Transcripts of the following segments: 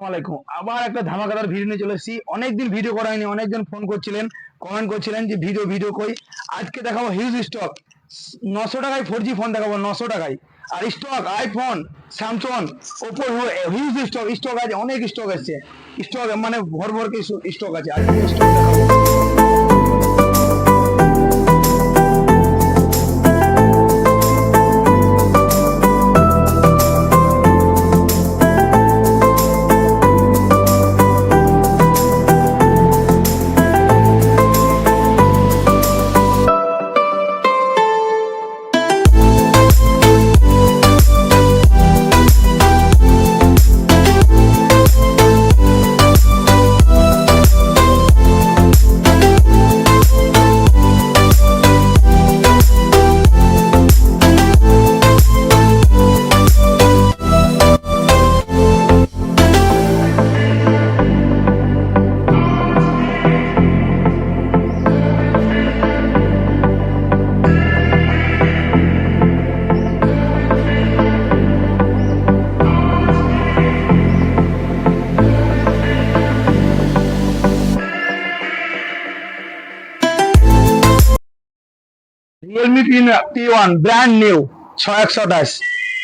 আসসালামাইকুম। আবার একটা ধামাকাদার ভিডিও নিয়ে চলে এসেছি। অনেকদিন ভিডিও করা হয়নি, অনেকজন ফোন করছিলেন, কমেন্ট করছিলেন যে ভিডিও ভিডিও কই। আজকে দেখাবো হিউজ স্টক। 900 টাকায় 4G ফোন দেখাবো, 900 টাকায়। আর stock iPhone, Samsung, Oppo, huge stock stock আছে, অনেক স্টক আছে। স্টক মানে ভর ভর के স্টক আছে। আজকে স্টক দেখাবো। Realme P1 brand new 6128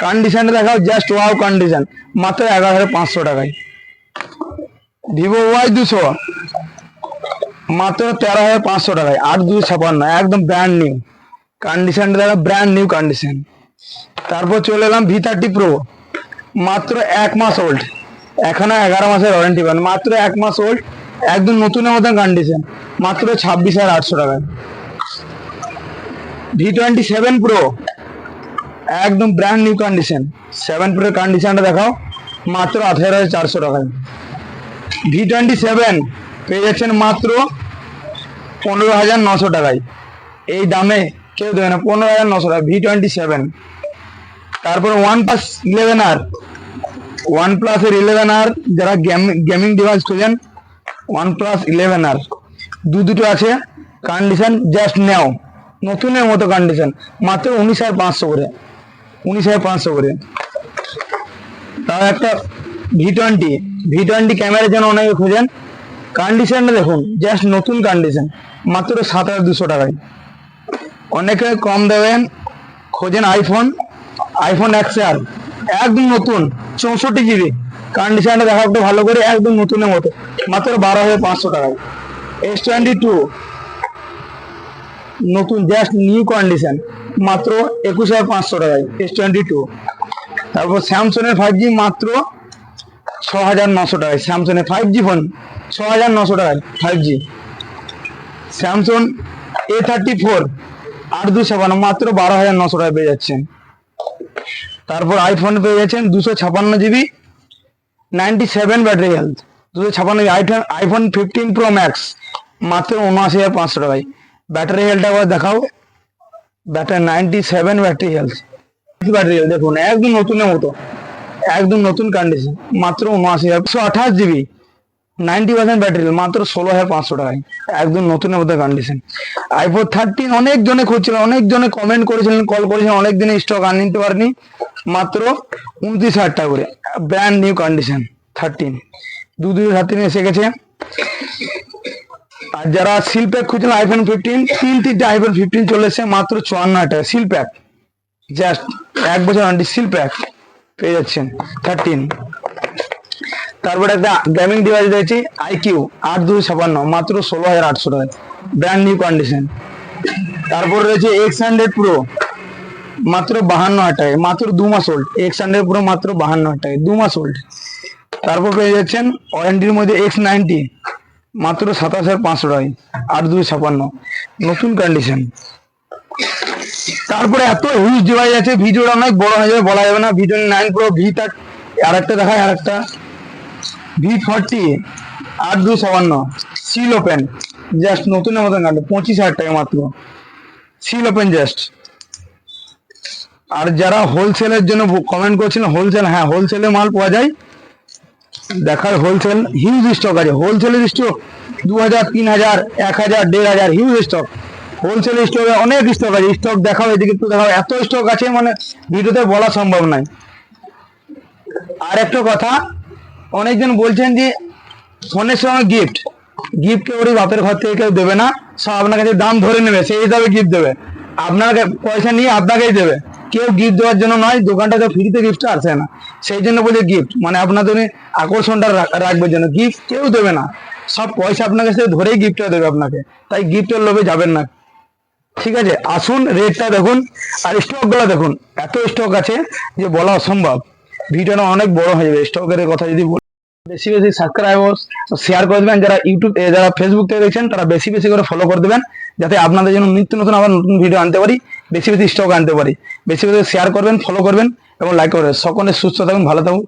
condition দেখাও, জাস্ট ওয়াও কন্ডিশন, মাত্র 11,500 টাকায়। ভিভো Y200 মাত্র 13,500 টাকায়, 8256, একদম ব্র্যান্ড নিউ কন্ডিশন দেখা, ব্র্যান্ড নিউ কন্ডিশন। তারপর চলে এলাম V30 Pro, মাত্র 1 মাস ওল্ড, এখনো 11 মাসের ওয়ারেন্টি পান, মাত্র 1 মাস ওল্ড, একদম নতুনের মতন কন্ডিশন, মাত্র 26,800 টাকায়। V27 Pro একদম ব্র্যান্ড নিউ কন্ডিশন, 7 Pro কন্ডিশনটা দেখাও, মাত্র 18,400 টাকায়। V27 পেয়ে যাচ্ছেন মাত্র 15,900 টাকায়। এই দামে কেউ দেবে না, 15,900 টাকা V27। তারপর OnePlus এর 11R, যারা গেমিং ডিভাইস খোঁজেন, OnePlus 11R দুটো আছে, কন্ডিশন জাস্ট নেও, নতুনের মতো কন্ডিশন, মাত্র 19,500 করে, 19,500 করে। তার একটা V20 ক্যামেরার জন্য অনেকে খোঁজেন, কন্ডিশনটা দেখুন, জাস্ট নতুন কন্ডিশন, মাত্র 7,200 টাকায়। অনেকে কম দেবেন খোঁজেন আইফোন XR, একদম নতুন, 64GB, কন্ডিশনটা দেখা একটু ভালো করে, একদম নতুনের মতো, মাত্র 12,500 টাকায়। S22 নতুন, জাস্ট নিউ কন্ডিশন, মাত্র 21,500 টাকায় S22। তারপর স্যামসং এর 5G মাত্র 6,900 টাকায়, স্যামসং এর 5G ফোন 6,900 টাকায় 5G। স্যামসং A34 8256, মাত্র 12,900 টাকায় পেয়ে যাচ্ছেন। তারপর আইফোন পেয়ে যাচ্ছেন 256GB, 97 battery health, 256 iPhone 15 Pro Max, মাত্র 79,500 টাকায়। ব্যাটারি হেলথটা আবার দেখাও, 97 ব্যাটারি হেলথ দেখুন, একদম নতুনের মতো, একদম নতুন কন্ডিশন, মাত্র 79,128GB, 90% ব্যাটারি, মাত্র 16,500 টাকায়, একদম নতুনের মতো কন্ডিশন। iPhone 13 অনেক জনে খুঁজছিলেন, অনেক জনে কমেন্ট করেছিলেন, কল করেছিলেন, অনেক দিনে স্টক আনতে পারেনি, মাত্র 29,000 টাকা করে, ব্র্যান্ড নিউ কন্ডিশন 13, 13 এসে গেছে। আর যারা সিল প্যাক খুঁজছেন iPhone 15, 3 iPhone 15 চলে এসেছে, মাত্র 54,000 টাকা সিল প্যাক, জাস্ট 1 বছর ওয়ারেন্টি, সিল প্যাক পেয়ে যাচ্ছেন 13। তারপরে একটা গেমিং ডিভাইস রয়েছে IQ 8256, মাত্র 16,800 টাকায়, ব্র্যান্ড নিউ কন্ডিশন। তারপর রয়েছে X100 Pro, মাত্র 52,000 টাকায়, মাত্র 2 মাস ওল্ড, X100 Pro মাত্র 52,000 টাকায়, 2 মাস ওল্ড। তারপর পেয়ে যাচ্ছেন ওয়ারেন্টির মধ্যে X90, মাত্র 27,500 টাকায়, 8256, নতুন কন্ডিশন। তারপরে এত হিউজ ডিভাইস আছে, ভিডিওটা অনেক বড় হয়ে যাবে, বলা যাবে না। V29 Pro, V30, আরেকটা দেখায়, আরেকটা V40 8256, সিল ওপেন, জাস্ট নতুনের মতন কাটে, 25,000 টাকা মাত্র, সিল ওপেন জাস্ট। আর যারা হোলসেলের জন্য কমেন্ট করছিলেন, হোলসেল, হ্যাঁ হোলসেলে মাল পাওয়া যায়, দেখার হোলসেল হিউজ স্টক আছে, হোলসেলের স্টক 2,000, 3,000, 1,000, 1,500 হিউজ স্টক, হোলসেল স্টকে অনেক স্টক আছে। স্টক দেখাও, এদিকে একটু দেখাও, এত স্টক আছে মানে ভিডিওতে বলা সম্ভব নয়। আর একটা কথা, অনেকজন বলছেন যে ফোনের সঙ্গে গিফট, গিফট কেউ ওর বাপের ঘর থেকে কেউ দেবে না, সব আপনার কাছে দাম ধরে নেবে, সেই হিসাবে গিফট দেবে, আপনার পয়সা নিয়ে আপনাকেই দেবে, কেউ গিফট দেওয়ার জন্য নয়, দোকানটা তো ফ্রিতে গিফট আসে না, সেই জন্য বলছে গিফট, মানে আপনাদের আকর্ষণটা রাখবে জন্য গিফট কেউ দেবে না, সব পয়সা আপনার কাছে ধরেই গিফটটা দেবে আপনাকে, তাই গিফটের লোভে যাবেন না। ঠিক আছে, আসুন রেটটা দেখুন আর স্টকগুলো দেখুন, এত স্টক আছে যে বলা অসম্ভব, ভিডিওটা অনেক বড় হয়ে যাবে স্টকের কথা যদি বলি। বেশি বেশি সাবস্ক্রাইবার শেয়ার করে দেবেন, যারা ইউটিউব যারা ফেসবুক থেকে দেখছেন তারা বেশি বেশি করে ফলো করে দেবেন, যাতে আপনাদের জন্য নিত্য নতুন আবার নতুন ভিডিও আনতে পারি, বেশি বেশি স্টক আনতে পারি, বেশি বেশি শেয়ার করবেন, ফলো করবেন এবং লাইক করবেন। সকলে সুস্থ থাকুন, ভালো থাকুন।